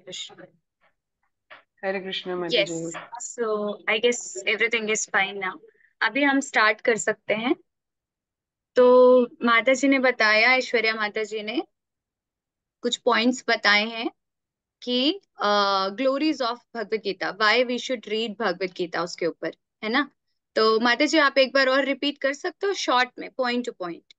कृष्ण। हरे कृष्ण माता यस। जी। So I guess everything is fine now. अभी हम स्टार्ट कर सकते हैं। तो माता जी ने बताया, ऐश्वर्या माता जी ने कुछ पॉइंट्स बताए हैं कि glories of Bhagavad Gita, why we should read Bhagavad Gita, उसके ऊपर, है ना। तो माता जी आप एक बार और रिपीट कर सकते हो शॉर्ट में, point two point.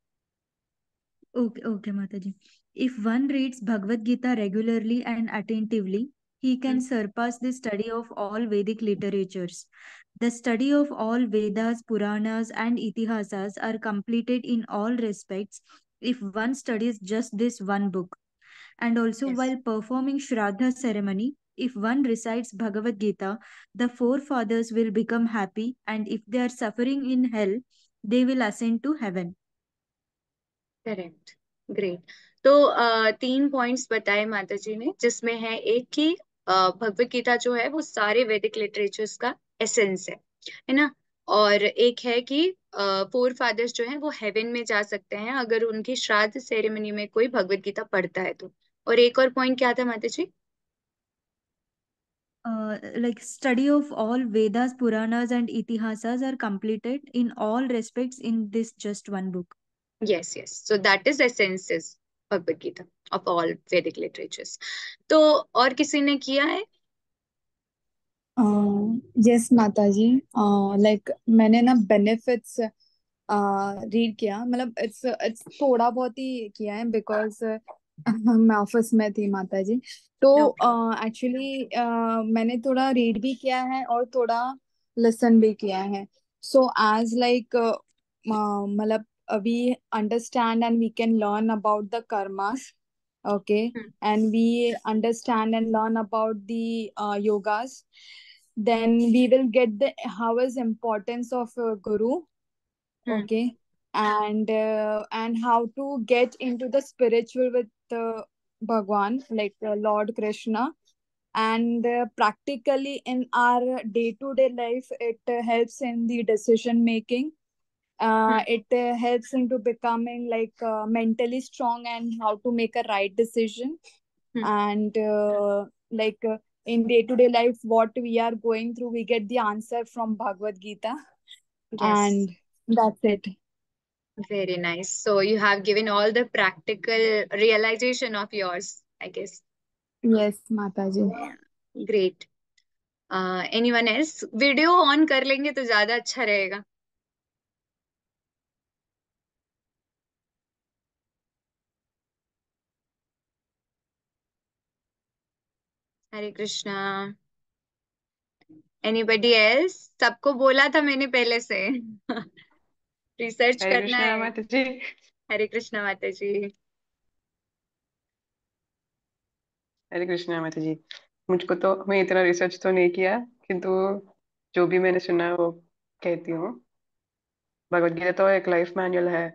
Okay, okay, Mataji. If one reads Bhagavad Gita regularly and attentively, he can surpass the study of all Vedic literatures. The study of all Vedas, Puranas, and Itihasas are completed in all respects if one studies just this one book. And also, yes. while performing Shraddha ceremony, if one recites Bhagavad Gita, the forefathers will become happy, and if they are suffering in hell, they will ascend to heaven. Correct. Great. तो तीन points बताए माता जी ने, जिसमें है एक कि भगवत गीता जो है वो सारे वैदिक लिटरेचर्स का एसेंस है ना। और एक है कि फोर फादर्स जो हैं वो हेवन में जा सकते हैं अगर उनकी श्राद्ध सेरेमनी में कोई भगवत गीता पढ़ता है तो। और एक और पॉइंट क्या था माता जी? Like study of all Vedas, Puranas, and Itihasas are completed in all respects in this just one book. Yes yes, so that is essences Bhagavad Gita of all Vedic literatures. तो और किसी ने किया है? यस माता जी। लाइक मैंने ना बेनिफिट्स रीड किया, मतलब इट्स इट्स थोड़ा बहुत ही किया है बिकॉज मैं ऑफिस में थी माता जी। तो ओके। एक्चुअली मैंने थोड़ा रीड भी किया है और थोड़ा लिसन भी किया है। सो एज लाइक मतलब we understand and we can learn about the karmas, okay, and we understand and learn about the yogas, then we will get the how is importance of guru, hmm. okay, and how to get into the spiritual with Bhagwan, like Lord Krishna. And practically in our day to day life it helps in the decision making. Hmm. It helps into becoming like mentally strong and how to make a right decision. Hmm. And in day to day life what we are going through, we get the answer from Bhagavad Gita. Yes. And that's it. Very nice. So you have given all the practical realization of yours, I guess. Yes, Mataji. Yeah. Great. Anyone else? Video on कर लेंगे तो ज्यादा अच्छा रहेगा। Hare Krishna. Anybody else? सबको बोला था मैंने पहले से। रिसर्च हरे करना कृष्ण है। माता जी। हरे कृष्णा माता जी। हरे कृष्ण माता जी। मुझको तो मैं इतना रिसर्च तो नहीं किया, किंतु जो भी मैंने सुना वो कहती हूँ। भगवत गीता तो एक लाइफ मैनुअल है।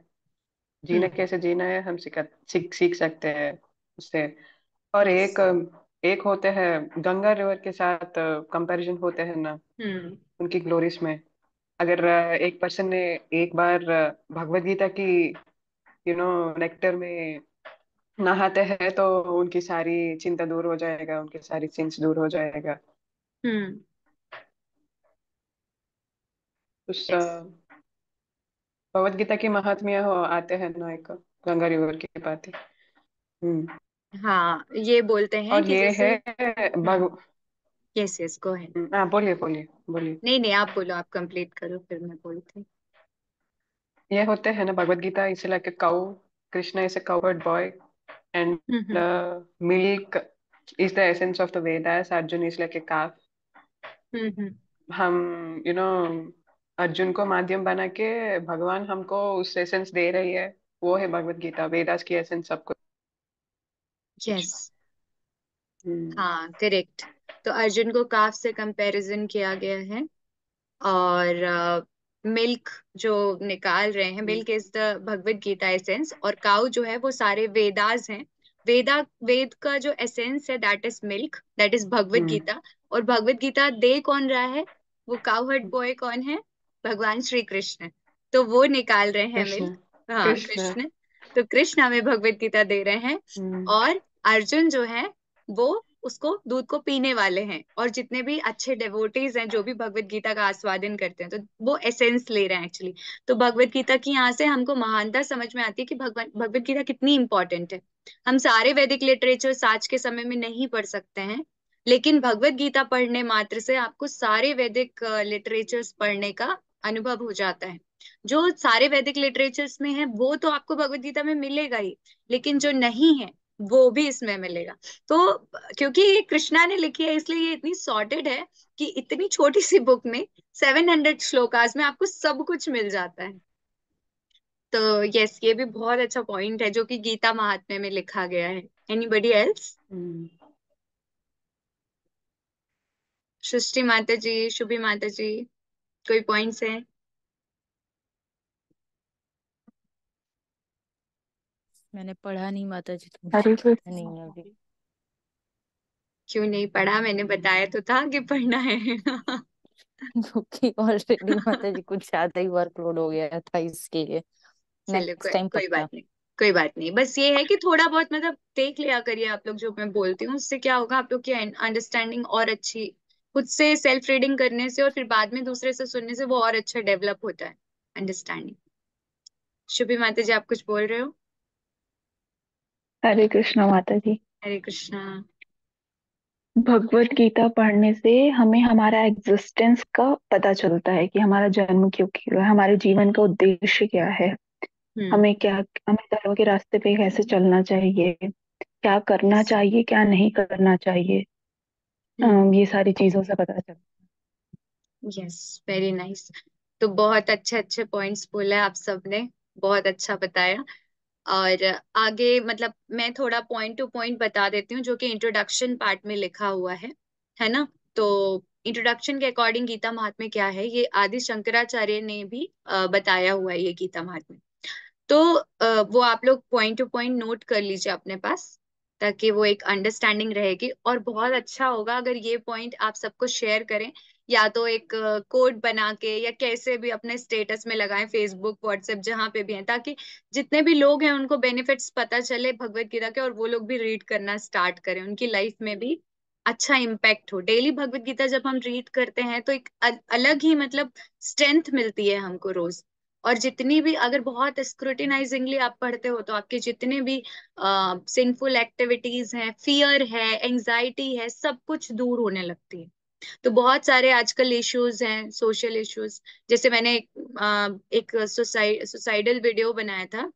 जीना हम्म। कैसे जीना है हम सीख सीख सकते हैं उससे। और यस। एक होते हैं गंगा रिवर के साथ कंपैरिजन होते हैं ना हम्म। उनकी ग्लोरीज में। अगर एक पर्सन ने एक बार भगवत गीता की नेक्टर में नहाते हैं तो उनकी सारी चिंता दूर हो जाएगा, उनके सारी सिंस दूर हो जाएगा। हम्म। उस यस। भगवत गीता की महात्म्य हो आते हैं ना एक गंगा रिवर की बात। हम्म। हाँ, ये बोलते हैं और कि ये जैसे। है hmm. Yes yes, go ahead. हाँ, बोलिए बोलिए बोलिए। नहीं नहीं, आप बोलो, आप कंप्लीट करो फिर मैं बोलती हूँ। ये होते हैं ना Bhagavad Gita is like a cow, Krishna is a cowherd boy, and hmm. Milk is the essence of the Vedas, Arjun is like a calf. Hmm. हम अर्जुन को माध्यम बना के भगवान हमको उस एसेंस दे रही है। वो है भगवत गीता, वेदास की एसेंस सब कुछ। यस। हम्म। हाँ, करेक्ट। तो अर्जुन को काफ से कंपैरिजन किया गया है। और मिल्क जो निकाल रहे हैं, hmm. Milk is the Bhagavad Gita essence, और काउ जो है वो सारे वेदास हैं। वेद का जो एसेंस है that is milk, that is Bhagavad hmm. Gita. और भगवत गीता दे कौन रहा है? वो काउहर्ड बॉय कौन है? भगवान श्री कृष्ण। तो वो निकाल रहे हैं कृष्ण। मिल्क। हाँ, कृष्ण। कृष्ण। तो कृष्ण हमें भगवत गीता दे रहे हैं। हम्म। और अर्जुन जो है वो उसको दूध को पीने वाले हैं, और जितने भी अच्छे डेवोटीज हैं जो भी भगवत गीता का आस्वादन करते हैं, तो वो एसेंस ले रहे हैं एक्चुअली। तो भगवत गीता की यहाँ से हमको महानता समझ में आती है कि भगवान भगवत गीता कितनी इंपॉर्टेंट है। हम सारे वैदिक लिटरेचर आज के समय में नहीं पढ़ सकते हैं, लेकिन भगवत गीता पढ़ने मात्र से आपको सारे वैदिक लिटरेचर्स पढ़ने का अनुभव हो जाता है। जो सारे वैदिक लिटरेचर्स में है वो तो आपको भगवत गीता में मिलेगा ही, लेकिन जो नहीं है वो भी इसमें मिलेगा। तो क्योंकि ये कृष्णा ने लिखी है इसलिए ये इतनी सॉर्टेड है कि इतनी छोटी सी बुक में 700 श्लोकास में आपको सब कुछ मिल जाता है। तो यस, ये भी बहुत अच्छा पॉइंट है जो कि गीता महात्म्य में लिखा गया है। Anybody else? हम्म। सृष्टि माता जी, शुभी माता जी, कोई पॉइंट्स है? मैंने पढ़ा नहीं माता जी, तो हरे मुझे पता कृष्ण नहीं है माता अभी। जी। क्यों नहीं पढ़ा? मैंने बताया तो था कि पढ़ना है। क्योंकि ऑलरेडी माता जी कुछ ज्यादा ही वर्कलोड हो गया था इसके लिए। चलो नेक्स्ट टाइम कोई पक्का। बात नहीं, कोई बात नहीं। बस ये है कि थोड़ा बहुत मतलब देख लिया करिए आप लोग, जो मैं बोलती हूँ उससे क्या होगा, आप लोग की अंडरस्टैंडिंग और अच्छी, खुद से सेल्फ रीडिंग करने से और फिर बाद में दूसरे से सुनने से वो और अच्छा डेवलप होता है अंडरस्टैंडिंग। शुभी माता जी, आप कुछ बोल रहे हो? हरे कृष्ण माता जी। हरे कृष्णा। भगवत गीता पढ़ने से हमें हमारा एग्जिस्टेंस का पता चलता है कि हमारा जन्म क्यों किया है, हमारे जीवन का उद्देश्य क्या है, हम्म। हमें धर्म के रास्ते पे कैसे चलना चाहिए, क्या करना यस। चाहिए क्या नहीं करना चाहिए। हम्म। ये सारी चीजों से पता चलता यस, वेरी नाइस। तो बहुत अच्छे अच्छे पॉइंट्स बोले आप सबने, बहुत अच्छा बताया। और आगे मतलब मैं थोड़ा पॉइंट टू पॉइंट बता देती हूँ जो कि इंट्रोडक्शन पार्ट में लिखा हुआ है ना। तो इंट्रोडक्शन के अकॉर्डिंग गीता महात्म्य क्या है, ये आदि शंकराचार्य ने भी बताया हुआ है ये गीता महात्म्य। तो वो आप लोग पॉइंट टू पॉइंट नोट कर लीजिए अपने पास, ताकि वो एक अंडरस्टैंडिंग रहेगी। और बहुत अच्छा होगा अगर ये पॉइंट आप सबको शेयर करें, या तो एक कोड बना के या कैसे भी अपने स्टेटस में लगाएं, फेसबुक व्हाट्सएप जहां पे भी हैं, ताकि जितने भी लोग हैं उनको बेनिफिट्स पता चले भगवत गीता के, और वो लोग भी रीड करना स्टार्ट करें, उनकी लाइफ में भी अच्छा इम्पैक्ट हो। डेली भगवत गीता जब हम रीड करते हैं तो एक अलग ही मतलब स्ट्रेंथ मिलती है हमको रोज। और जितनी भी अगर बहुत स्क्रूटिनाइजिंगली आप पढ़ते हो तो आपके जितने भी सिंफुल एक्टिविटीज हैं, फियर है, एंजाइटी है, सब कुछ दूर होने लगती है। तो बहुत सारे आजकल इश्यूज हैं, सोशल इश्यूज। जैसे मैंने एक सुसाइडल वीडियो बनाया था,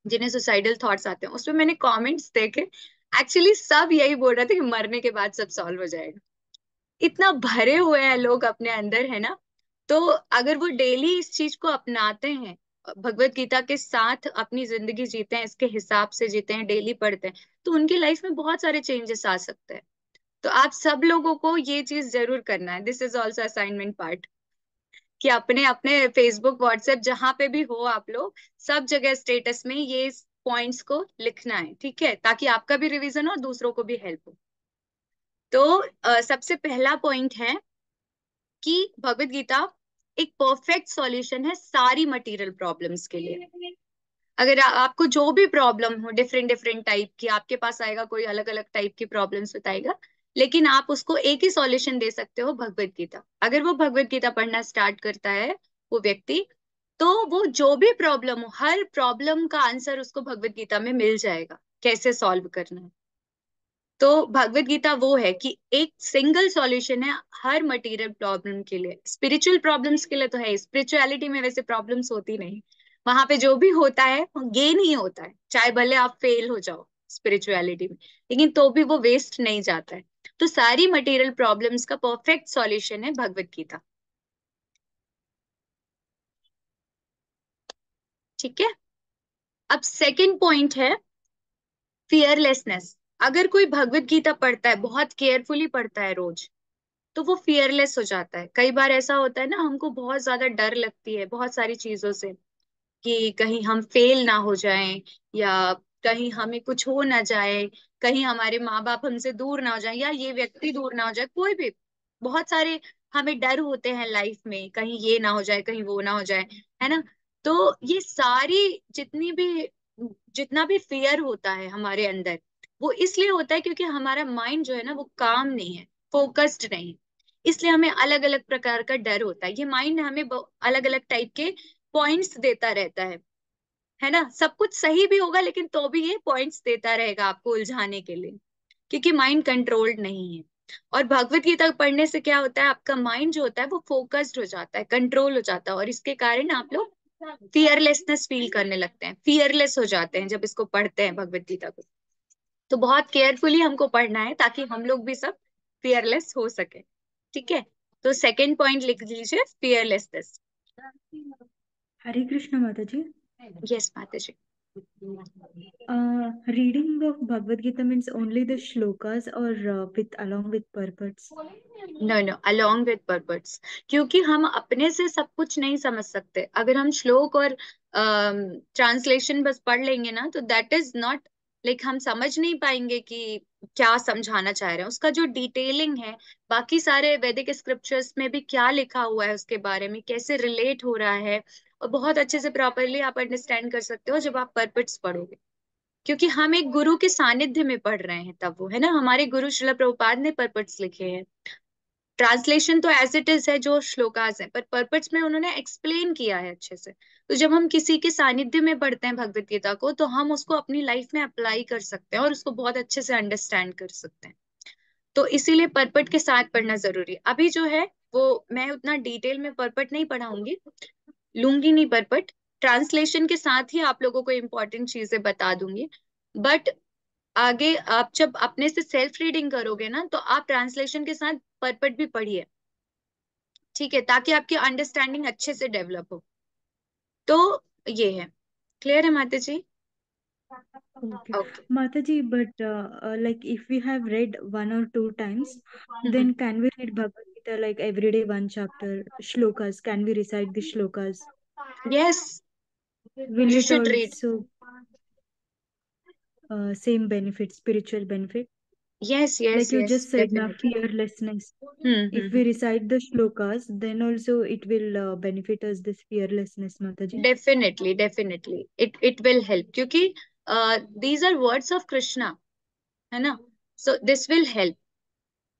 जिन्हें सुसाइडल थॉट्स आते हैं, उसमें मैंने कमेंट्स देखे, एक्चुअली सब यही बोल रहे थे कि मरने के बाद सब सॉल्व हो जाएगा। इतना भरे हुए हैं लोग अपने अंदर, है ना। तो अगर वो डेली इस चीज को अपनाते हैं, भगवत गीता के साथ अपनी जिंदगी जीते हैं, इसके हिसाब से जीते हैं, डेली पढ़ते हैं, तो उनकी लाइफ में बहुत सारे चेंजेस आ सकते हैं। तो आप सब लोगों को ये चीज जरूर करना है, this is also assignment part, कि अपने अपने फेसबुक व्हाट्सएप जहां पे भी हो आप लोग, सब जगह स्टेटस में ये पॉइंट्स को लिखना है, ठीक है, ताकि आपका भी रिवीजन हो और दूसरों को भी हेल्प हो। तो सबसे पहला पॉइंट है कि भगवत गीता एक परफेक्ट सॉल्यूशन है सारी मटेरियल प्रॉब्लम्स के लिए। अगर आपको जो भी प्रॉब्लम हो, डिफरेंट डिफरेंट टाइप की, आपके पास आएगा कोई अलग अलग टाइप की प्रॉब्लम्स बताएगा, लेकिन आप उसको एक ही सॉल्यूशन दे सकते हो, भगवत गीता। अगर वो भगवत गीता पढ़ना स्टार्ट करता है वो व्यक्ति, तो वो जो भी प्रॉब्लम हो, हर प्रॉब्लम का आंसर उसको भगवत गीता में मिल जाएगा, कैसे सॉल्व करना है। तो भगवत गीता वो है कि एक सिंगल सॉल्यूशन है हर मटेरियल प्रॉब्लम के लिए। स्पिरिचुअल प्रॉब्लम्स के लिए तो है, स्पिरिचुअलिटी में वैसे प्रॉब्लम्स होती नहीं, वहां पे जो भी होता है वो गेन ही होता है, चाहे भले आप फेल हो जाओ स्पिरिचुअलिटी में, लेकिन तो भी वो वेस्ट नहीं जाता है। तो सारी मटेरियल प्रॉब्लम्स का परफेक्ट सॉल्यूशन है भगवत गीता, ठीक है। अब सेकंड पॉइंट है फियरलेसनेस। अगर कोई भगवत गीता पढ़ता है, बहुत केयरफुली पढ़ता है रोज, तो वो फियरलेस हो जाता है। कई बार ऐसा होता है ना, हमको बहुत ज्यादा डर लगती है बहुत सारी चीजों से, कि कहीं हम फेल ना हो जाएं, या कहीं हमें कुछ हो ना जाए, कहीं हमारे माँ बाप हमसे दूर ना हो जाए, या ये व्यक्ति दूर ना हो जाए, कोई भी। बहुत सारे हमें डर होते हैं लाइफ में, कहीं ये ना हो जाए, कहीं वो ना हो जाए, है ना। तो ये सारी जितनी भी जितना भी फियर होता है हमारे अंदर, वो इसलिए होता है क्योंकि हमारा माइंड जो है ना वो काम नहीं है, फोकस्ड नहीं है। इसलिए हमें अलग अलग प्रकार का डर होता है। ये माइंड हमें अलग अलग टाइप के पॉइंट्स देता रहता है ना। सब कुछ सही भी होगा लेकिन तो भी ये पॉइंट्स देता रहेगा आपको उलझाने के लिए, क्योंकि माइंड कंट्रोल्ड नहीं है। और भगवत गीता पढ़ने से क्या होता है, आपका माइंड जो होता है वो फोकस्ड हो जाता है, कंट्रोल हो जाता है, और इसके कारण आप लोग फियरलेसनेस फील करने लगते हैं, फियरलेस हो जाते हैं जब इसको पढ़ते हैं भगवत गीता को। तो बहुत केयरफुली हमको पढ़ना है ताकि हम लोग भी सब फियरलेस हो सके। ठीक है, तो सेकंड पॉइंट लिख लीजिए, फियरलेसनेस। हरे कृष्ण माता जी। यस माता जी। Reading of Bhagavad Gita means only the shlokas or with along with purports? No no, along with purpose, क्योंकि हम अपने से सब कुछ नहीं समझ सकते। अगर हम श्लोक और ट्रांसलेशन बस पढ़ लेंगे ना तो दैट इज नॉट लाइक, हम समझ नहीं पाएंगे कि क्या समझाना चाह रहे हैं। उसका जो डिटेलिंग है, बाकी सारे वैदिक स्क्रिप्चर्स में भी क्या लिखा हुआ है उसके बारे में, कैसे रिलेट हो रहा है, और बहुत अच्छे से प्रॉपरली आप अंडरस्टैंड कर सकते हो जब आप पर्पट्स पढ़ोगे। क्योंकि हम एक गुरु के सानिध्य में पढ़ रहे हैं तब, वो है ना, हमारे गुरु श्रील प्रभुपाद ने पर्पट्स लिखे हैं। ट्रांसलेशन तो एज इट इज है जो श्लोकास है, पर पर्पस में उन्होंने एक्सप्लेन किया है अच्छे से। तो जब हम किसी के सानिध्य में पढ़ते हैं भगवत गीता को, तो हम उसको अपनी लाइफ में अप्लाई कर सकते हैं और उसको बहुत अच्छे से अंडरस्टैंड कर सकते हैं। तो इसीलिए परपट के साथ पढ़ना जरूरी है। अभी जो है वो मैं उतना डिटेल में परपट नहीं पढ़ाऊंगी, लूंगी नहीं परपट। ट्रांसलेशन के साथ ही आप लोगों को इम्पोर्टेंट चीजें बता दूंगी। बट आगे आप जब अपने से सेल्फ रीडिंग करोगे ना, तो आप ट्रांसलेशन के साथ परपट भी पढ़िए, ठीक है, ताकि आपकी अंडरस्टैंडिंग अच्छे से डेवलप हो। तो ये है, क्लियर है माता जी? Okay, okay. Mataji, but like if we have read one or two times, then can we read Bhagavad Gita like every day one chapter, shlokas? Can we recite the shlokas? Yes, Will you it should read. also same benefit, spiritual benefit? Yes yes Like you yes, just said, na definitely. fearlessness. If we hmm, recite the shlokas, then also it will benefit us this fearlessness, Mataji. Definitely definitely, it will help, क्योंकि these are words of Krishna, है ना। So this will help.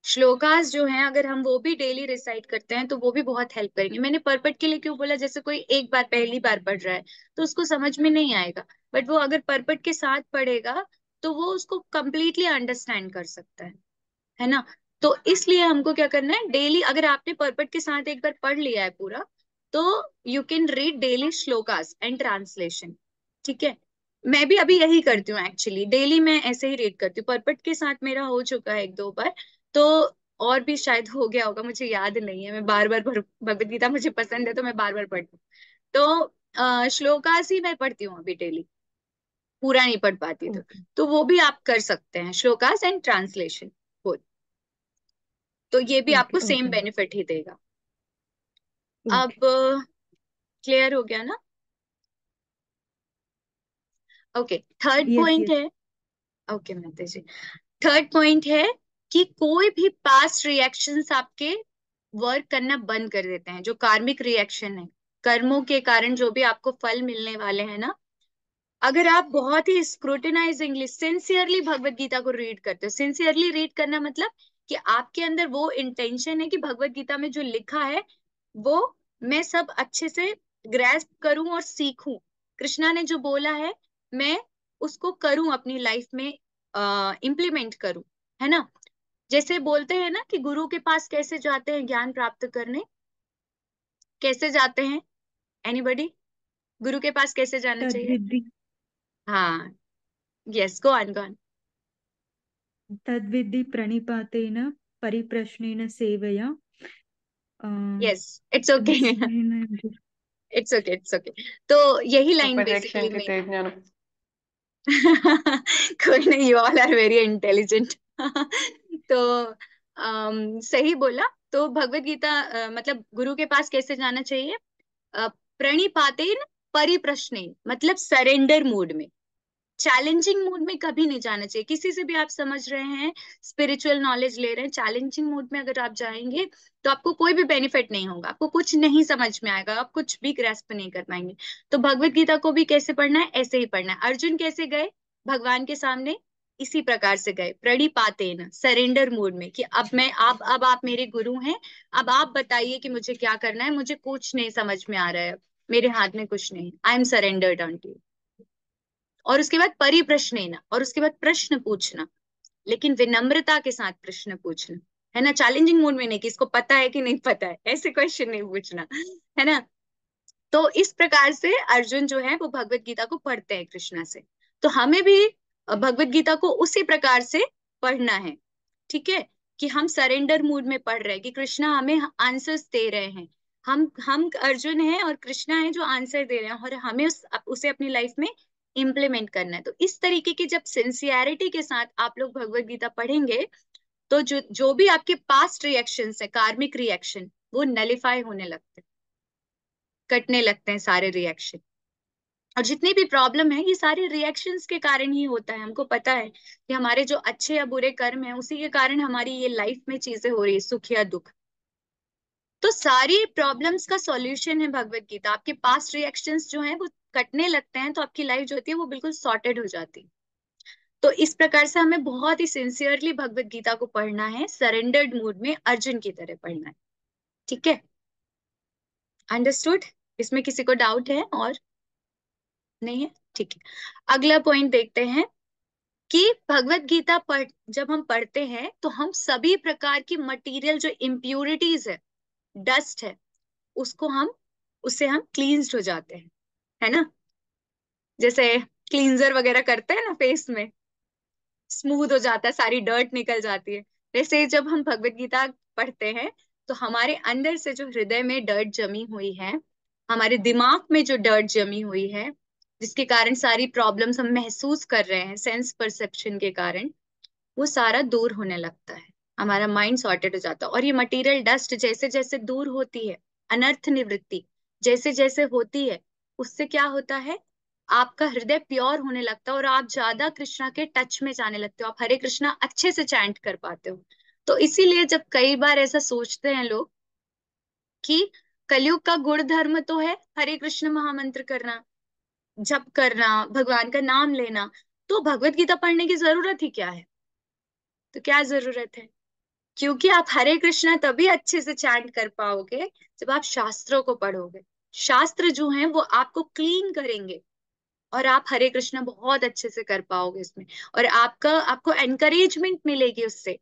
Shlokas जो हैं अगर हम वो भी daily recite करते हैं तो वो भी बहुत हेल्प करेंगे। मैंने परपट के लिए क्यों बोला, जैसे कोई एक बार पहली बार पढ़ रहा है तो उसको समझ में नहीं आएगा, बट वो अगर परपट के साथ पढ़ेगा तो वो उसको कंप्लीटली अंडरस्टैंड कर सकता है ना। तो इसलिए हमको क्या करना है, डेली अगर आपने परपट के साथ एक बार पढ़ लिया है पूरा, तो you can read daily shlokas and translation. ठीक है, मैं भी अभी यही करती हूँ एक्चुअली, डेली मैं ऐसे ही रीड करती हूँ। परपट के साथ मेरा हो चुका है एक दो बार, तो और भी शायद हो गया होगा, मुझे याद नहीं है। मैं बार बार भगवत गीता मुझे पसंद है तो मैं बार बार पढ़ती हूँ। तो श्लोकास ही मैं पढ़ती हूँ अभी डेली, पूरा नहीं पढ़ पाती Okay, तो वो भी आप कर सकते हैं, श्लोकास एंड ट्रांसलेशन, तो ये भी okay, आपको सेम okay, बेनिफिट ही देगा। अब okay. क्लियर हो गया ना? Okay, third Yes, point yes. है। ओके माता जी, थर्ड पॉइंट है कि कोई भी पास्ट रिएक्शंस आपके वर्क करना बंद कर देते हैं। जो कार्मिक रिएक्शन है, कर्मों के कारण जो भी आपको फल मिलने वाले हैं ना, अगर आप बहुत ही स्क्रूटिनाइजिंगली सिंसियरली भगवत गीता को रीड करते हो, सिंसियरली रीड करना मतलब कि आपके अंदर वो इंटेंशन है कि भगवत गीता में जो लिखा है वो मैं सब अच्छे से ग्रैस्प करूं और सीखूं, कृष्णा ने जो बोला है मैं उसको करूं, अपनी लाइफ में इम्प्लीमेंट करूं, है ना। जैसे बोलते हैं ना कि गुरु के पास कैसे जाते हैं ज्ञान प्राप्त करने, कैसे जाते हैं, एनीबडी, गुरु के पास कैसे जाना चाहिए? Tadviddi, हाँ, yes, go on go on. tadviddi pranipatena pariprashnena sevaya. Yes, it's okay. Next line I'm just it's okay, it's okay. तो यही लाइन उपदेक्षं बेसिकली में कृते ज्ञानम। कोई नहीं, you all are very intelligent. तो सही बोला। तो भगवत गीता मतलब गुरु के पास कैसे जाना चाहिए? प्रणिपातेन परिप्रश्ने, मतलब सरेंडर मूड में, चैलेंजिंग मूड में कभी नहीं जाना चाहिए। किसी से भी आप समझ रहे हैं, स्पिरिचुअल नॉलेज ले रहे हैं, चैलेंजिंग मूड में अगर आप जाएंगे तो आपको कोई भी बेनिफिट नहीं होगा, आपको कुछ नहीं समझ में आएगा, आप कुछ भी ग्रैस्प नहीं कर पाएंगे। तो भगवत गीता को भी कैसे पढ़ना है, ऐसे ही पढ़ना है। अर्जुन कैसे गए भगवान के सामने? इसी प्रकार से गए, प्रणिपातेन, सरेंडर मोड में, कि अब आप मेरे गुरु हैं, अब आप बताइए कि मुझे क्या करना है, मुझे कुछ नहीं समझ में आ रहा है, मेरे हाथ में कुछ नहीं, I am surrendered unto you. और उसके बाद परिप्रश्नेन, और उसके बाद प्रश्न पूछना, लेकिन विनम्रता के साथ प्रश्न पूछना, है ना, चैलेंजिंग मोड में नहीं कि इसको पता है कि नहीं पता है, ऐसे क्वेश्चन नहीं पूछना, है ना। तो इस प्रकार से अर्जुन जो है वो भगवत गीता को पढ़ते हैं कृष्णा से। तो हमें भी भगवत गीता को उसी प्रकार से पढ़ना है, ठीक है, कि हम सरेंडर मूड में पढ़ रहे हैं, कि कृष्णा हमें आंसर्स दे रहे हैं, हम अर्जुन हैं और कृष्णा है जो आंसर दे रहे हैं, और हमें उसे अपनी लाइफ में इम्प्लीमेंट करना है। तो इस तरीके की जब सिंसियरिटी के साथ आप लोग भगवत गीता पढ़ेंगे, तो जो जो भी आपके पास्ट रिएक्शंस है, कार्मिक रिएक्शन, वो नलिफाई होने लगते हैं, कटने लगते हैं सारे रिएक्शन। और जितनी भी प्रॉब्लम है, ये सारे रिएक्शंस के कारण ही होता है। हमको पता है कि हमारे जो अच्छे या बुरे कर्म है, उसी के कारण हमारी ये लाइफ में चीजें हो रही है, सुख या दुख। तो सारी प्रॉब्लम्स का सॉल्यूशन है भगवत गीता। आपके पास्ट रिएक्शंस जो हैं वो कटने लगते हैं, तो आपकी लाइफ जो होती है वो बिल्कुल सॉर्टेड हो जाती है। तो इस प्रकार से हमें बहुत ही सिंसियरली भगवत गीता को पढ़ना है, सरेंडर्ड मूड में अर्जुन की तरह पढ़ना है, ठीक है, अंडरस्टूड। इसमें किसी को डाउट है और नहीं है, ठीक है। अगला पॉइंट देखते हैं कि भगवत गीता जब हम पढ़ते हैं तो हम सभी प्रकार की मटेरियल जो इम्प्यूरिटीज है, डस्ट है, उसको हम उससे हम क्लींस्ड हो जाते हैं, है ना। जैसे क्लींजर वगैरह करते हैं ना फेस में, स्मूथ हो जाता है, सारी डर्ट निकल जाती है। वैसे ही जब हम भगवत गीता पढ़ते हैं तो हमारे अंदर से जो हृदय में डर्ट जमी हुई है, हमारे दिमाग में जो डर्ट जमी हुई है, जिसके कारण सारी प्रॉब्लम्स हम महसूस कर रहे हैं सेंस परसेप्शन के कारण, वो सारा दूर होने लगता है, हमारा माइंड सॉर्टेड हो जाता है। और ये मटेरियल डस्ट जैसे जैसे दूर होती है, अनर्थ निवृत्ति जैसे जैसे होती है, उससे क्या होता है, आपका हृदय प्योर होने लगता है और आप ज्यादा कृष्णा के टच में जाने लगते हो, आप हरे कृष्णा अच्छे से चैंट कर पाते हो। तो इसीलिए जब कई बार ऐसा सोचते हैं लोग कि कलयुग का गुण धर्म तो है हरे कृष्ण महामंत्र करना, जप करना, भगवान का नाम लेना, तो भगवत गीता पढ़ने की जरूरत ही क्या है। तो क्या जरूरत है, क्योंकि आप हरे कृष्णा तभी अच्छे से चैंट कर पाओगे जब आप शास्त्रों को पढ़ोगे। शास्त्र जो हैं वो आपको क्लीन करेंगे और आप हरे कृष्णा बहुत अच्छे से कर पाओगे इसमें। और आपको एनकरेजमेंट मिलेगी उससे,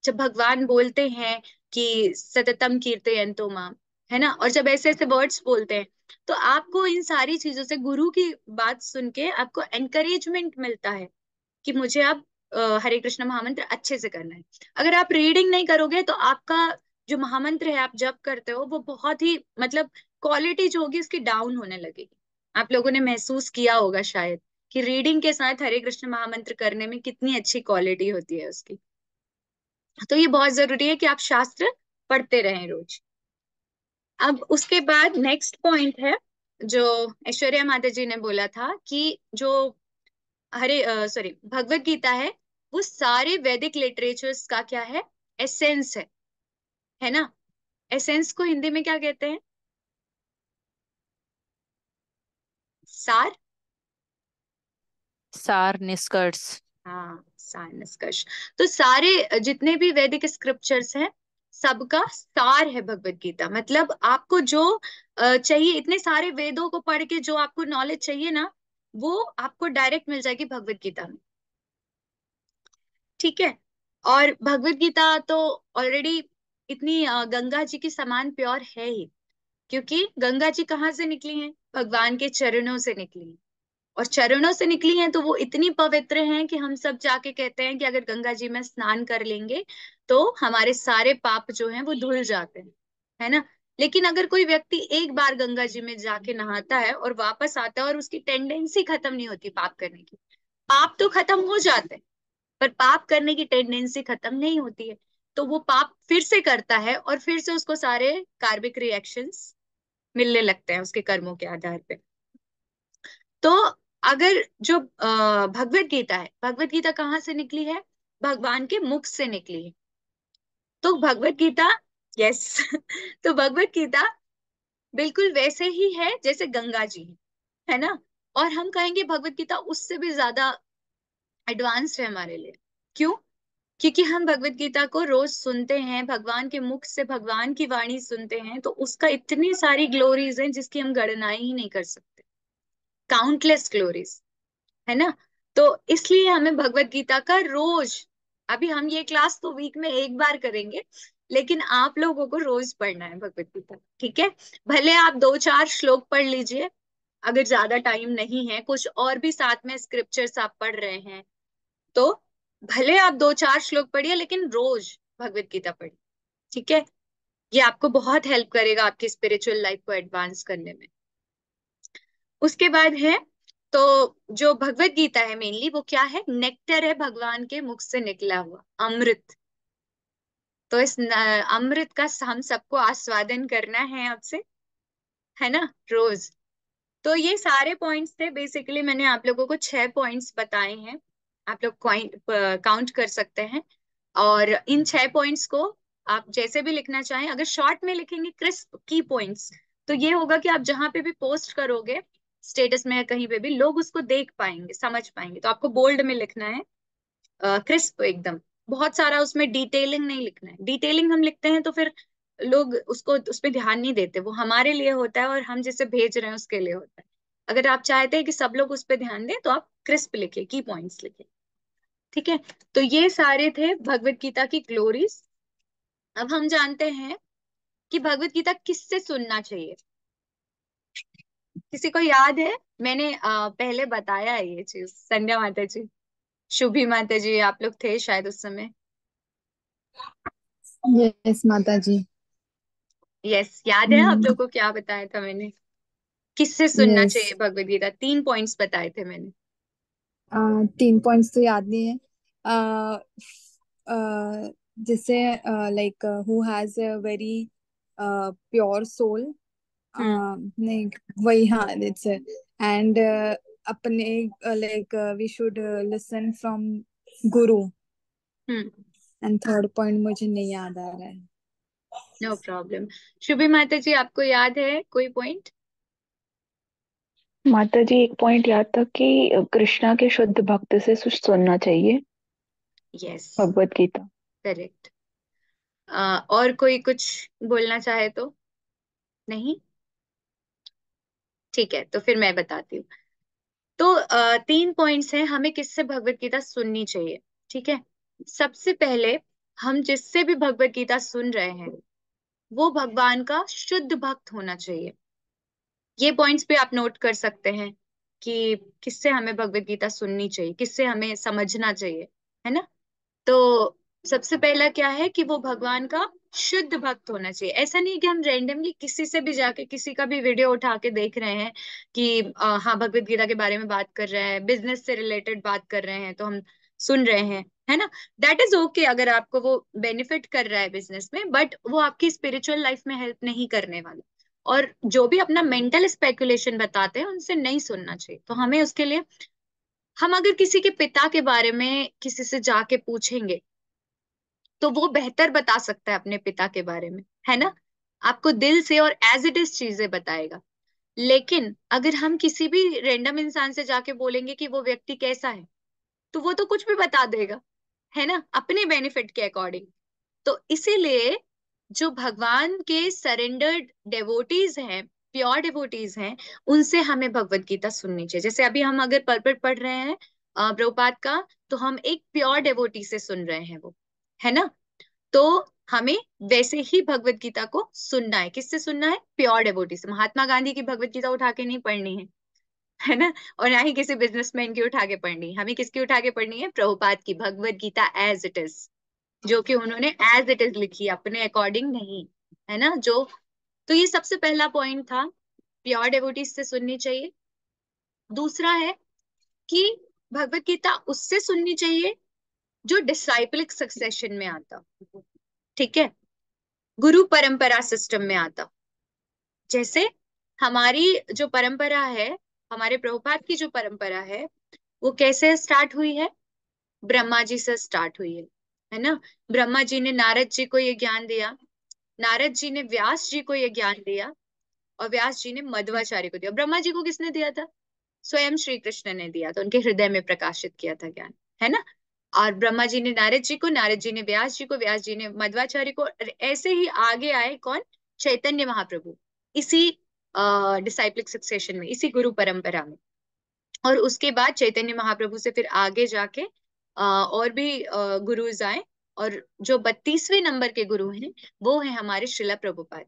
जब भगवान बोलते हैं कि सततम कीर्तयन्तो माम, है ना, और जब ऐसे ऐसे वर्ड्स बोलते हैं, तो आपको इन सारी चीजों से, गुरु की बात सुन के आपको एनकरेजमेंट मिलता है कि मुझे अब हरे कृष्ण महामंत्र अच्छे से करना है। अगर आप रीडिंग नहीं करोगे तो आपका जो महामंत्र है, आप जप करते हो, वो बहुत ही मतलब क्वालिटी जो होगी उसकी डाउन होने लगेगी। आप लोगों ने महसूस किया होगा शायद कि रीडिंग के साथ हरे कृष्ण महामंत्र करने में कितनी अच्छी क्वालिटी होती है उसकी। तो ये बहुत जरूरी है कि आप शास्त्र पढ़ते रहें रोज। अब उसके बाद नेक्स्ट पॉइंट है जो ऐश्वर्या माता जी ने बोला था कि जो सॉरी भगवत गीता है, वो सारे वैदिक लिटरेचर्स का क्या है, एसेंस है ना। एसेंस को हिंदी में क्या कहते हैं, सार। सार, निष्कर्ष। हाँ, सार निष्कर्ष। तो सारे जितने भी वैदिक स्क्रिप्चर्स हैं, सबका सार है भगवत गीता। मतलब आपको जो चाहिए, इतने सारे वेदों को पढ़ के जो आपको नॉलेज चाहिए ना, वो आपको डायरेक्ट मिल जाएगी भगवत गीता में, ठीक है। और भगवत गीता तो ऑलरेडी इतनी गंगा जी की समान प्योर है ही, क्योंकि गंगा जी कहाँ से निकली हैं, भगवान के चरणों से निकली हैं। और चरणों से निकली हैं तो वो इतनी पवित्र हैं कि हम सब जाके कहते हैं कि अगर गंगा जी में स्नान कर लेंगे तो हमारे सारे पाप जो हैं वो धुल जाते हैं, है ना। लेकिन अगर कोई व्यक्ति एक बार गंगा जी में जाके नहाता है और वापस आता है और उसकी टेंडेंसी खत्म नहीं होती पाप करने की, पाप तो खत्म हो जाते हैं पर पाप करने की टेंडेंसी खत्म नहीं होती है, तो वो पाप फिर से करता है और फिर से उसको सारे कार्मिक रिएक्शंस मिलने लगते हैं उसके कर्मों के आधार पे। तो अगर जो भगवत गीता है, भगवत गीता कहाँ से निकली है, भगवान के मुख से निकली है। तो भगवत गीता, यस तो भगवत गीता बिल्कुल वैसे ही है जैसे गंगा जी है ना। और हम कहेंगे भगवत गीता उससे भी ज्यादा एडवांस्ड है हमारे लिए। क्यों? क्योंकि हम भगवत गीता को रोज सुनते हैं, भगवान के मुख से भगवान की वाणी सुनते हैं, तो उसका इतनी सारी ग्लोरीज हैं जिसकी हम गणना ही नहीं कर सकते, काउंटलेस ग्लोरीज, है ना। तो इसलिए हमें भगवत गीता का रोज, अभी हम ये क्लास तो वीक में एक बार करेंगे, लेकिन आप लोगों को रोज पढ़ना है भगवत गीता, ठीक है। भले आप 2-4 श्लोक पढ़ लीजिए, अगर ज्यादा टाइम नहीं है, कुछ और भी साथ में स्क्रिप्चर्स आप पढ़ रहे हैं, तो भले आप 2-4 श्लोक पढ़िए, लेकिन रोज भगवत गीता पढ़िए, ठीक है। ये आपको बहुत हेल्प करेगा आपकी स्पिरिचुअल लाइफ को एडवांस करने में। उसके बाद है, तो जो भगवत गीता है मेनली वो क्या है? नेक्टर है, भगवान के मुख से निकला हुआ अमृत। तो इस अमृत का हम सबको आस्वादन करना है आपसे, है ना, रोज। तो ये सारे पॉइंट्स थे, बेसिकली मैंने आप लोगों को 6 पॉइंट्स बताए हैं, आप लोग काउंट कर सकते हैं। और इन 6 पॉइंट्स को आप जैसे भी लिखना चाहें, अगर शॉर्ट में लिखेंगे क्रिस्प की पॉइंट्स, तो ये होगा कि आप जहां पे भी पोस्ट करोगे स्टेटस में या कहीं पे भी, लोग उसको देख पाएंगे, समझ पाएंगे। तो आपको बोल्ड में लिखना है, क्रिस्प एकदम, बहुत सारा उसमें डिटेलिंग नहीं लिखना है। डिटेलिंग हम लिखते हैं तो फिर लोग उसको उस पर ध्यान नहीं देते, वो हमारे लिए होता है और हम जिसे भेज रहे हैं उसके लिए होता है। अगर आप चाहते हैं कि सब लोग उस पर ध्यान दें तो आप क्रिस्प लिखिए, की पॉइंट्स लिखिए, ठीक है। तो ये सारे थे भगवत गीता की ग्लोरीज। अब हम जानते हैं कि भगवत गीता किससे सुनना चाहिए। किसी को याद है? मैंने पहले बताया है ये चीज, संध्या माता जी, शुभी माता जी, आप लोग थे शायद उस समय। यस माता जी। यस, याद है आप लोग को क्या बताया था मैंने? किससे सुनना यस। चाहिए भगवत गीता? 3 पॉइंट्स बताए थे मैंने। 3 पॉइंट्स तो याद नहीं है। आ, जैसे like who has a very pure soul, hmm. नहीं वही, हाँ इट्स, एंड अपने like we should listen from guru. Hmm. And third point मुझे नहीं याद आ रहा है। No problem. शुभी माता जी, आपको याद है कोई पॉइंट? माता जी एक पॉइंट याद था कि कृष्णा के शुद्ध भक्त से सुनना चाहिए यस, भगवत गीता। करेक्ट। और कोई कुछ बोलना चाहे तो? नहीं? ठीक है, तो फिर मैं बताती हूँ। तो 3 पॉइंट्स हैं हमें किससे भगवत गीता सुननी चाहिए, ठीक है। सबसे पहले, हम जिससे भी भगवत गीता सुन रहे हैं वो भगवान का शुद्ध भक्त होना चाहिए। ये पॉइंट्स भी आप नोट कर सकते हैं कि किससे हमें भगवत गीता सुननी चाहिए, किससे हमें समझना चाहिए, है ना। तो सबसे पहला क्या है कि वो भगवान का शुद्ध भक्त होना चाहिए। ऐसा नहीं कि हम रैंडमली किसी से भी जाके किसी का भी वीडियो उठा के देख रहे हैं कि हाँ भगवत गीता के बारे में बात कर रहे हैं, बिजनेस से रिलेटेड बात कर रहे हैं तो हम सुन रहे हैं, है ना। दैट इज ओके अगर आपको वो बेनिफिट कर रहा है बिजनेस में, बट वो आपकी स्पिरिचुअल लाइफ में हेल्प नहीं करने वाला। और जो भी अपना मेंटल स्पेकुलेशन बताते हैं उनसे नहीं सुनना चाहिए। तो हमें उसके लिए, हम अगर किसी के पिता के बारे में किसी से जाके पूछेंगे तो वो बेहतर बता सकता है अपने पिता के बारे में, है ना, आपको दिल से और एज इट इज चीजें बताएगा। लेकिन अगर हम किसी भी रेंडम इंसान से जाके बोलेंगे कि वो व्यक्ति कैसा है, तो वो तो कुछ भी बता देगा, है ना, अपने बेनिफिट के अकॉर्डिंग। तो इसीलिए जो भगवान के सरेंडर्ड डेवोटीज हैं, प्योर डेवोटीज हैं, उनसे हमें भगवत गीता सुननी चाहिए। जैसे अभी हम अगर पर्पट पढ़ रहे हैं प्रभुपाद का, तो हम एक प्योर डेवोटी से सुन रहे हैं वो, है ना। तो हमें वैसे ही भगवत गीता को सुनना है। किससे सुनना है? प्योर डेवोटी से। महात्मा गांधी की भगवत गीता उठा के नहीं पढ़नी है ना। और ना ही किसी बिजनेसमैन की उठा के पढ़नी है। हमें किसकी उठा के पढ़नी है? प्रभुपाद की Bhagavad Gita as it is, जो कि उन्होंने एज इट इज लिखी है, अपने अकॉर्डिंग नहीं, है ना जो। तो ये सबसे पहला पॉइंट था, प्योर डेवोटीज से सुननी चाहिए। दूसरा है कि भगवत गीता उससे सुननी चाहिए जो डिसाइपलिक सक्सेशन में आता, ठीक है, गुरु परंपरा सिस्टम में आता। जैसे हमारी जो परंपरा है, हमारे प्रभुपाद की जो परंपरा है, वो कैसे स्टार्ट हुई है? ब्रह्मा जी से स्टार्ट हुई है ना। ब्रह्मा जी ने नारद जी को ये ज्ञान दिया, नारद जी ने व्यास जी को ये ज्ञान दिया, और व्यास जी ने मध्वाचार्य को दिया। ब्रह्मा जी को किसने दिया था? स्वयं श्री कृष्ण ने दिया था, उनके हृदय में प्रकाशित किया था ज्ञान, है ना। और ब्रह्मा जी ने नारद जी को, नारद जी ने व्यास जी को, व्यास जी ने मध्वाचार्य को, और ऐसे ही आगे आए कौन, चैतन्य महाप्रभु, इसी डिसाइप्लिक सक्सेशन में, इसी गुरु परंपरा में। और उसके बाद चैतन्य महाप्रभु से फिर आगे जाके और भी गुरुज आए। और जो 32वें नंबर के गुरु हैं वो है हमारे श्रीला प्रभुपाद।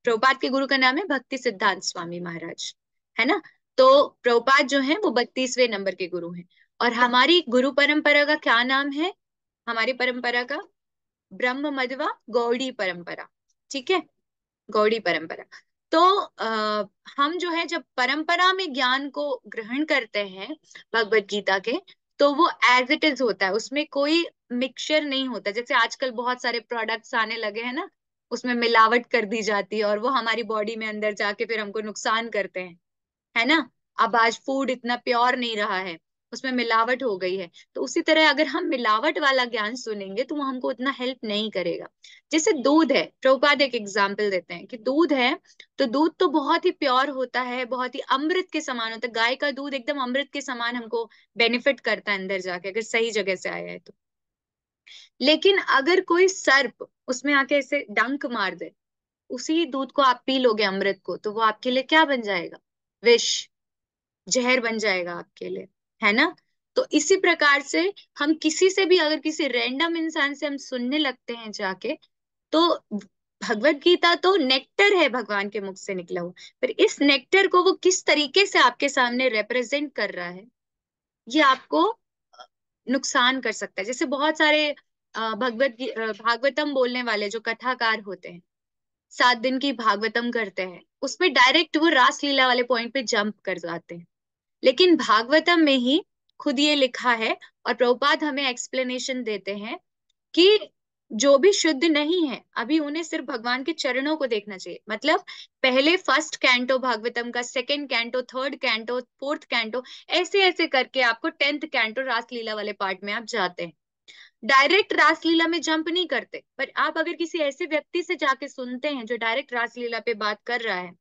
प्रभुपाद के गुरु का नाम है भक्ति सिद्धांत स्वामी महाराज, है ना। तो प्रभुपाद जो है वो 32वें नंबर के गुरु हैं। और हमारी गुरु परंपरा का क्या नाम है, हमारी परंपरा का ब्रह्म मध्वा गौड़ी परंपरा। ठीक है, गौड़ी परंपरा। तो हम जो है जब परंपरा में ज्ञान को ग्रहण करते हैं भगवत गीता के, तो वो एज इट इज होता है, उसमें कोई मिक्सचर नहीं होता। जैसे आजकल बहुत सारे प्रोडक्ट्स आने लगे हैं ना, उसमें मिलावट कर दी जाती है और वो हमारी बॉडी में अंदर जाके फिर हमको नुकसान करते हैं, है ना। अब आज फूड इतना प्योर नहीं रहा है, उसमें मिलावट हो गई है। तो उसी तरह अगर हम मिलावट वाला ज्ञान सुनेंगे तो वो हमको उतना हेल्प नहीं करेगा। जैसे दूध है, प्रभुपाद एक एग्जाम्पल देते हैं कि दूध है, तो दूध तो बहुत ही प्योर होता है, बहुत ही अमृत के समान होता है। गाय का दूध एकदम अमृत के समान हमको बेनिफिट करता है अंदर जाके, अगर सही जगह से आया है तो। लेकिन अगर कोई सर्प उसमें आके ऐसे डंक मार दे, उसी दूध को आप पी लोगे अमृत को, तो वो आपके लिए क्या बन जाएगा, विष, जहर बन जाएगा आपके लिए, है ना। तो इसी प्रकार से हम किसी से भी, अगर किसी रैंडम इंसान से हम सुनने लगते हैं जाके, तो भगवत गीता तो नेक्टर है भगवान के मुख से निकला हुआ, पर इस नेक्टर को वो किस तरीके से आपके सामने रिप्रेजेंट कर रहा है, ये आपको नुकसान कर सकता है। जैसे बहुत सारे भागवतम बोलने वाले जो कथाकार होते हैं, 7 दिन की भागवतम करते हैं, उसमें डायरेक्ट वो रासलीला वाले पॉइंट पे जंप कर जाते हैं। लेकिन भागवतम में ही खुद ये लिखा है, और प्रभुपाद हमें एक्सप्लेनेशन देते हैं कि जो भी शुद्ध नहीं है अभी, उन्हें सिर्फ भगवान के चरणों को देखना चाहिए। मतलब पहले फर्स्ट कैंटो भागवतम का, second canto, third canto, fourth canto, ऐसे ऐसे करके आपको 10th कैंटो रासलीला वाले पार्ट में आप जाते हैं। डायरेक्ट रासलीला में जंप नहीं करते, पर आप अगर किसी ऐसे व्यक्ति से जाके सुनते हैं जो डायरेक्ट रासलीला पे बात कर रहा है,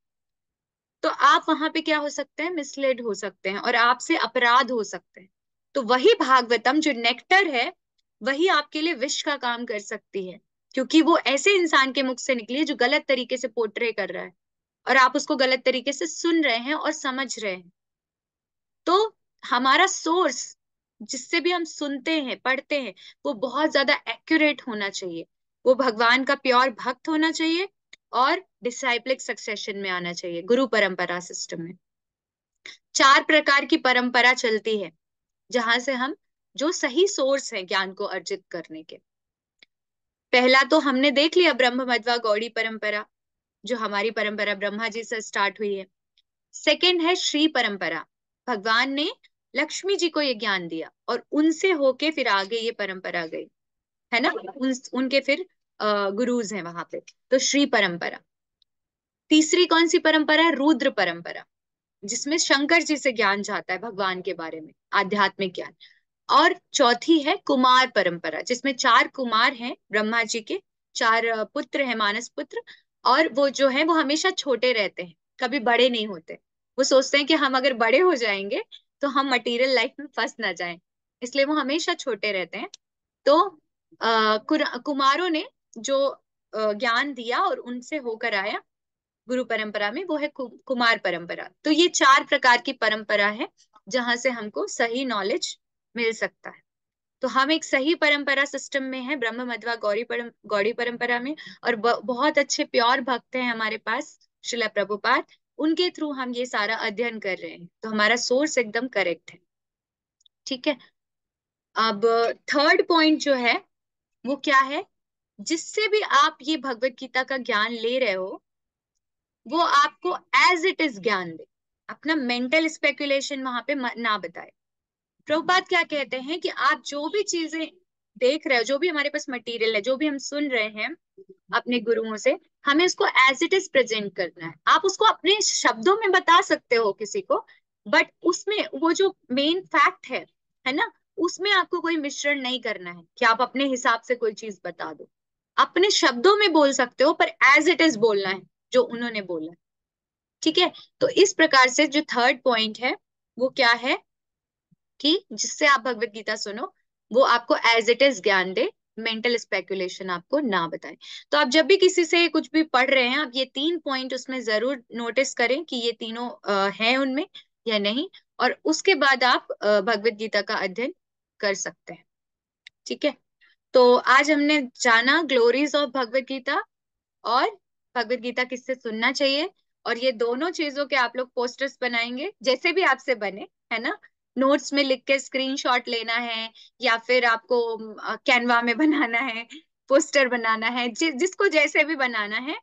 तो आप वहां पे क्या हो सकते हैं, मिसलेड हो सकते हैं और आपसे अपराध हो सकते हैं। तो वही भागवतम जो नेक्टर है, वही आपके लिए विष का काम कर सकती है, क्योंकि वो ऐसे इंसान के मुख से निकली है जो गलत तरीके से पोर्ट्रे कर रहा है, और आप उसको गलत तरीके से सुन रहे हैं और समझ रहे हैं। तो हमारा सोर्स, जिससे भी हम सुनते हैं पढ़ते हैं, वो बहुत ज्यादा एक्यूरेट होना चाहिए, वो भगवान का प्योर भक्त होना चाहिए, और डिसाइप्लिक सक्सेशन में आना चाहिए, गुरु परंपरा सिस्टम में। 4 प्रकार की परंपरा चलती है जहां से हम, जो सही सोर्स है ज्ञान को अर्जित करने के। पहला तो हमने देख लिया ब्रह्म मध्वा गौड़ी परंपरा, जो हमारी परंपरा ब्रह्मा जी से स्टार्ट हुई है। सेकंड है श्री परंपरा, भगवान ने लक्ष्मी जी को ये ज्ञान दिया और उनसे होके फिर आगे ये परंपरा गई, है ना। उनके फिर गुरुज हैं वहां पे, तो श्री परंपरा। तीसरी कौन सी परंपरा है, रुद्र परंपरा, जिसमें शंकर जी से ज्ञान जाता है भगवान के बारे में, आध्यात्मिक ज्ञान। और चौथी है कुमार परंपरा, जिसमें 4 कुमार हैं ब्रह्मा जी के, 4 पुत्र हैं, मानस पुत्र। और वो जो है वो हमेशा छोटे रहते हैं, कभी बड़े नहीं होते। वो सोचते हैं कि हम अगर बड़े हो जाएंगे तो हम मटेरियल लाइफ में फंस ना जाएं, इसलिए वो हमेशा छोटे रहते हैं। तो कुमारों ने जो ज्ञान दिया और उनसे होकर आया गुरु परंपरा में, वो है कुमार परंपरा। तो ये 4 प्रकार की परंपरा है जहां से हमको सही नॉलेज मिल सकता है। तो हम एक सही परंपरा सिस्टम में है, ब्रह्म मध्वा गौड़ी परंपरा में। और बहुत अच्छे प्योर भक्त हैं हमारे पास, श्रीला प्रभुपाद, उनके थ्रू हम ये सारा अध्ययन कर रहे हैं, तो हमारा सोर्स एकदम करेक्ट है। ठीक है। अब थर्ड पॉइंट जो है वो क्या है, जिससे भी आप ये भगवत गीता का ज्ञान ले रहे हो, वो आपको एज इट इज ज्ञान दे, अपना मेंटल स्पेकुलेशन वहां पे ना बताए। प्रभुपाद क्या कहते हैं कि आप जो भी चीजें देख रहे हो, जो भी हमारे पास मटेरियल है, जो भी हम सुन रहे हैं अपने गुरुओं से, हमें उसको एज इट इज प्रेजेंट करना है। आप उसको अपने शब्दों में बता सकते हो किसी को, बट उसमें वो जो मेन फैक्ट है ना, उसमें आपको कोई मिश्रण नहीं करना है कि आप अपने हिसाब से कोई चीज बता दो। अपने शब्दों में बोल सकते हो, पर एज इट इज बोलना है जो उन्होंने बोला है। ठीक है। तो इस प्रकार से जो थर्ड पॉइंट है वो क्या है, कि जिससे आप भगवत गीता सुनो, वो आपको एज इट इज ज्ञान दे, मेंटल स्पेकुलेशन आपको ना बताए। तो आप जब भी किसी से कुछ भी पढ़ रहे हैं, आप ये 3 पॉइंट उसमें जरूर नोटिस करें कि ये तीनों हैं उनमें या नहीं, और उसके बाद आप भगवत गीता का अध्ययन कर सकते हैं। ठीक है। तो आज हमने जाना ग्लोरीज ऑफ भगवत गीता और भगवत गीता किससे सुनना चाहिए, और ये दोनों चीजों के आप लोग पोस्टर्स बनाएंगे जैसे भी आपसे बने, है ना। नोट्स में लिख के स्क्रीनशॉट लेना है, या फिर आपको कैनवा में बनाना है, पोस्टर बनाना है, जिसको जैसे भी बनाना है।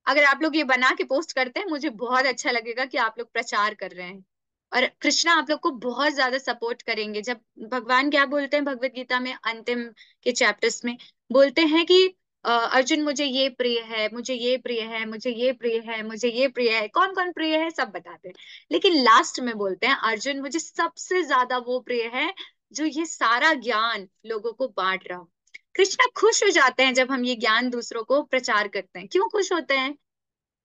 अगर आप लोग ये बना के पोस्ट करते हैं, मुझे बहुत अच्छा लगेगा कि आप लोग प्रचार कर रहे हैं। और कृष्णा आप लोग को बहुत ज्यादा सपोर्ट करेंगे। जब भगवान क्या बोलते हैं भगवत गीता में अंतिम के चैप्टर्स में, बोलते हैं कि अर्जुन मुझे ये प्रिय है, मुझे ये प्रिय है, मुझे ये प्रिय है, मुझे ये प्रिय है, कौन कौन प्रिय है सब बताते हैं। लेकिन लास्ट में बोलते हैं अर्जुन मुझे सबसे ज्यादा वो प्रिय है जो ये सारा ज्ञान लोगों को बांट रहा हो। कृष्णा खुश हो जाते हैं जब हम ये ज्ञान दूसरों को प्रचार करते हैं। क्यों खुश होते हैं?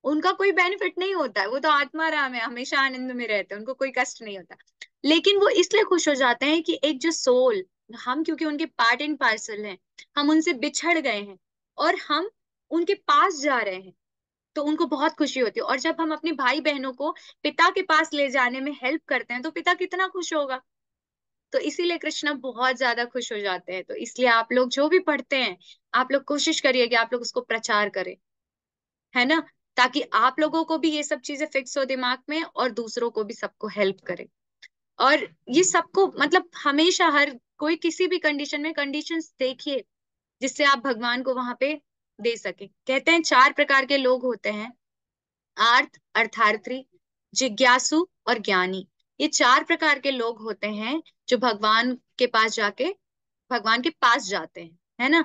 उनका कोई बेनिफिट नहीं होता है, वो तो आत्मा राम है, हमेशा आनंद में रहते हैं, उनको कोई कष्ट नहीं होता। लेकिन वो इसलिए खुश हो जाते हैं कि एक जो सोल, हम क्योंकि उनके पार्ट एंड पार्सल हैं, हम उनसे बिछड़ गए हैं और हम उनके पास जा रहे हैं, तो उनको बहुत खुशी होती है। और जब हम अपने भाई बहनों को पिता के पास ले जाने में हेल्प करते हैं, तो पिता कितना खुश होगा। तो इसीलिए कृष्णा बहुत ज्यादा खुश हो जाते हैं। तो इसलिए आप लोग जो भी पढ़ते हैं, आप लोग कोशिश करिए कि आप लोग उसको प्रचार करें, है ना, ताकि आप लोगों को भी ये सब चीजें फिक्स हो दिमाग में, और दूसरों को भी सबको हेल्प करे। और ये सबको मतलब हमेशा हर कोई किसी भी कंडीशन में कंडीशंस देखिए जिससे आप भगवान को वहां पे दे सके। कहते हैं 4 प्रकार के लोग होते हैं, आर्थ, अर्थार्थी, जिज्ञासु और ज्ञानी। ये 4 प्रकार के लोग होते हैं जो भगवान के पास जाके भगवान के पास जाते हैं, है ना।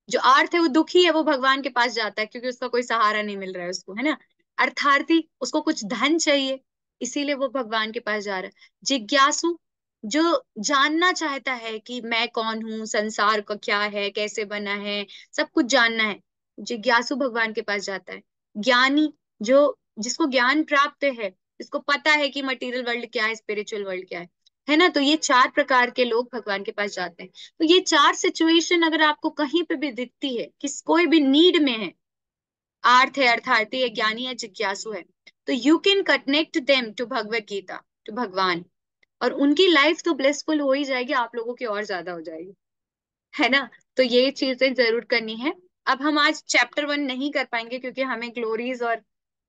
जो अर्थ है वो दुखी है, वो भगवान के पास जाता है क्योंकि उसका कोई सहारा नहीं मिल रहा है उसको, है ना। अर्थार्थी, उसको कुछ धन चाहिए, इसीलिए वो भगवान के पास जा रहा है। जिज्ञासु, जो जानना चाहता है कि मैं कौन हूँ, संसार का क्या है, कैसे बना है, सब कुछ जानना है, जिज्ञासु भगवान के पास जाता है। ज्ञानी, जो जिसको ज्ञान प्राप्त है, जिसको पता है कि मटेरियल वर्ल्ड क्या है, स्पिरिचुअल वर्ल्ड क्या है ना। तो ये 4 प्रकार के लोग भगवान के पास जाते हैं। तो ये 4 सिचुएशन अगर आपको कहीं पे भी दिखती है, किस कोई भी नीड में है, आर्थ है, अर्थार्थी है, ज्ञानी है, जिज्ञासु है, तो you can connect them to Bhagavad Gita, to Bhagavan, और उनकी लाइफ तो ब्लेसफुल हो ही जाएगी, आप लोगों की और ज्यादा हो जाएगी, है ना। तो ये चीजें जरूर करनी है। अब हम आज चैप्टर 1 नहीं कर पाएंगे क्योंकि हमें ग्लोरीज और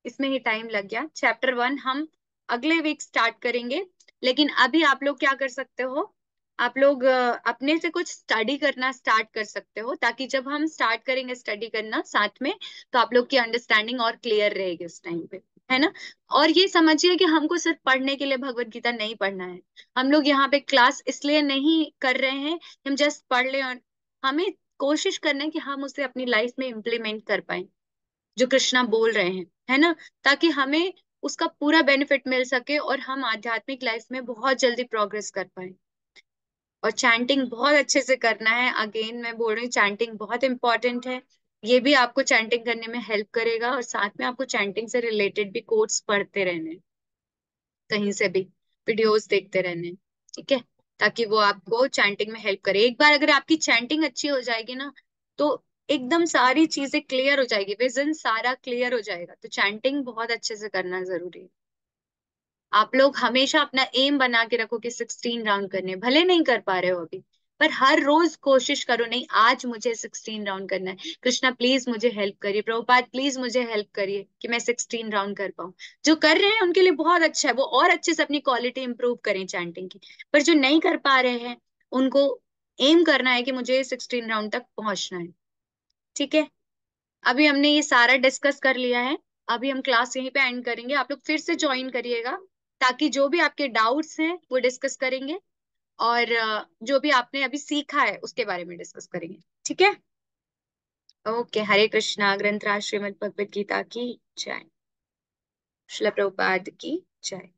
इसमें ही टाइम लग गया। चैप्टर 1 हम अगले वीक स्टार्ट करेंगे। लेकिन अभी आप लोग क्या कर सकते हो, आप लोग अपने से कुछ स्टडी करना स्टार्ट कर सकते हो, ताकि जब हम स्टार्ट करेंगे स्टडी करना साथ में, तो आप लोग की अंडरस्टैंडिंग और क्लियर रहेगी उस टाइम पे, है ना। और ये समझिए कि हमको सिर्फ पढ़ने के लिए भगवत गीता नहीं पढ़ना है। हम लोग यहाँ पे क्लास इसलिए नहीं कर रहे हैं, हम जस्ट पढ़ लें, और हमें कोशिश करना है कि हम उसे अपनी लाइफ में इम्प्लीमेंट कर पाए, जो कृष्णा बोल रहे हैं, है ना, ताकि हमें उसका पूरा बेनिफिट मिल सके और हम आध्यात्मिक लाइफ में बहुत जल्दी प्रोग्रेस कर पाए। और चैंटिंग बहुत अच्छे से करना है, अगेन मैं बोल रही हूँ चैंटिंग बहुत इंपॉर्टेंट है। ये भी आपको चैंटिंग करने में हेल्प करेगा, और साथ में आपको चैंटिंग से रिलेटेड भी कोट्स पढ़ते रहने हैं, कहीं से भी वीडियोस देखते रहने हैं, ठीक है, ताकि वो आपको चैंटिंग में हेल्प करे। एक बार अगर आपकी चैंटिंग अच्छी हो जाएगी ना, तो एकदम सारी चीजें क्लियर हो जाएगी, विजन सारा क्लियर हो जाएगा। तो चैंटिंग बहुत अच्छे से करना जरूरी है। आप लोग हमेशा अपना एम बना के रखो कि 16 राउंड करने, भले नहीं कर पा रहे हो अभी, पर हर रोज कोशिश करो, नहीं आज मुझे 16 राउंड करना है, कृष्णा प्लीज मुझे हेल्प करिए, प्रभुपाद प्लीज मुझे हेल्प करिए कि मैं 16 राउंड कर पाऊं। जो कर रहे हैं उनके लिए बहुत अच्छा है, वो और अच्छे से अपनी क्वालिटी इंप्रूव करें चैंटिंग की। पर जो नहीं कर पा रहे हैं, उनको एम करना है कि मुझे 16 राउंड तक पहुंचना है, ठीक है। अभी हमने ये सारा डिस्कस कर लिया है। अभी हम क्लास यहीं पे एंड करेंगे, आप लोग फिर से ज्वाइन करिएगा, ताकि जो भी आपके डाउट्स हैं वो डिस्कस करेंगे, और जो भी आपने अभी सीखा है उसके बारे में डिस्कस करेंगे, ठीक है। ओके, हरे कृष्णा। ग्रंथराज श्रीमद् भगवत गीता की जय। श्रील प्रभुपाद की जय।